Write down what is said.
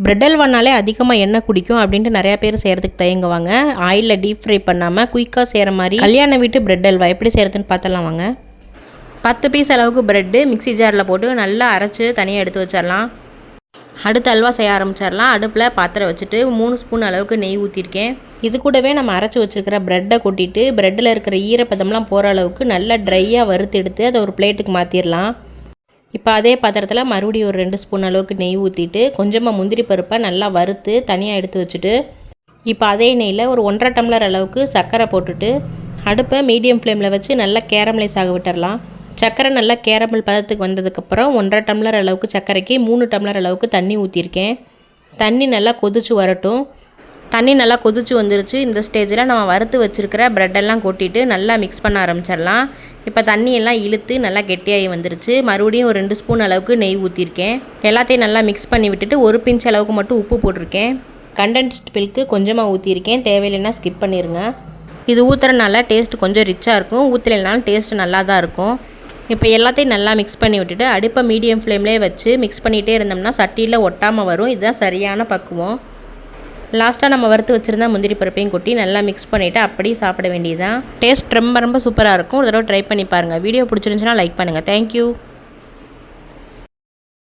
Bread அல்வானாலே அதிகமாக எண்ணெய் குடிக்கும் அப்படின்ட்டு நிறையா பேர் செய்கிறதுக்கு தயங்குவாங்க. ஆயிலில் டீப் ஃப்ரை பண்ணாமல் குயிக்காக செய்கிற மாதிரி கல்யாண வீட்டு பிரெட் அல்வா எப்படி செய்கிறதுன்னு பார்த்தலாம் வாங்க. 10 பீஸ் அளவுக்கு ப்ரெட்டு மிக்ஸி ஜாரில் போட்டு நல்லா அரைச்சி தனியாக எடுத்து வச்சிடலாம். அடுத்து அல்வா செய்ய ஆரம்பிச்சிடலாம். அடுப்பில் பாத்திரம் வச்சுட்டு 3 ஸ்பூன் அளவுக்கு நெய் ஊற்றிருக்கேன். இது கூடவே நம்ம அரைச்சி வச்சுருக்கிற ப்ரெட்டை கொட்டிட்டு ப்ரெட்டில் இருக்கிற ஈரப்பதம்லாம் போகிற அளவுக்கு நல்லா ட்ரையாக வறுத்து எடுத்து அதை ஒரு பிளேட்டுக்கு மாற்றிடலாம். இப்போ அதே பாத்திரத்தில் மறுபடியும் ஒரு 2 ஸ்பூன் அளவுக்கு நெய் ஊற்றிட்டு கொஞ்சமாக முந்திரி பருப்பை நல்லா வறுத்து தனியாக எடுத்து வச்சுட்டு இப்போ அதே நெய்யில் ஒரு 1.5 டம்ளர் அளவுக்கு சர்க்கரை போட்டுட்டு அடுப்பை மீடியம் ஃப்ளேமில் வச்சு நல்லா கேரமலைஸ் ஆக விட்டுடலாம். சர்க்கரை நல்லா கேரமல் பதத்துக்கு வந்ததுக்கப்புறம் 1.5 டம்ளர் அளவுக்கு சர்க்கரைக்கு 3 டம்ளர் அளவுக்கு தண்ணி ஊற்றிருக்கேன். தண்ணி நல்லா கொதிச்சு வரட்டும். தண்ணி நல்லா கொதிச்சு வந்துருச்சு. இந்த ஸ்டேஜில் நம்ம வறுத்து வச்சுருக்கிற ப்ரெட்டெல்லாம் கொட்டிட்டு நல்லா மிக்ஸ் பண்ண ஆரம்பிச்சிடலாம். இப்போ தண்ணியெல்லாம் இழுத்து நல்லா கெட்டியாகி வந்துருச்சு. மறுபடியும் ஒரு 2 ஸ்பூன் அளவுக்கு நெய் ஊற்றிருக்கேன். எல்லாத்தையும் நல்லா மிக்ஸ் பண்ணி விட்டுட்டு ஒரு பிஞ்ச் அளவுக்கு மட்டும் உப்பு போட்டிருக்கேன். கண்டென்ஸ்ட் மில்க்கு கொஞ்சமாக ஊற்றிருக்கேன். தேவையில்லைன்னா ஸ்கிப் பண்ணிடுங்க. இது ஊற்றுறதுனால டேஸ்ட்டு கொஞ்சம் ரிச்சாக இருக்கும். ஊற்றலைனாலும் டேஸ்ட்டு நல்லா தான் இருக்கும். இப்போ எல்லாத்தையும் நல்லா மிக்ஸ் பண்ணி விட்டுட்டு அடுப்பை மீடியம் ஃப்ளேம்லேயே வச்சு மிக்ஸ் பண்ணிகிட்டே இருந்தோம்னா சட்டியில் ஒட்டாமல் வரும். இதுதான் சரியான பக்குவம். லாஸ்ட்டாக நம்ம வறுத்து வச்சுருந்தா முந்திரி பருப்பையும் கொட்டி நல்லா மிக்ஸ் பண்ணிவிட்டு அப்படியே சாப்பிட வேண்டியதுதான். டேஸ்ட் ரொம்ப ரொம்ப சூப்பராக இருக்கும். ஒரு தடவை ட்ரை பண்ணி பாருங்கள். வீடியோ பிடிச்சிருந்துச்சுன்னா லைக் பண்ணுங்கள். தேங்க்யூ.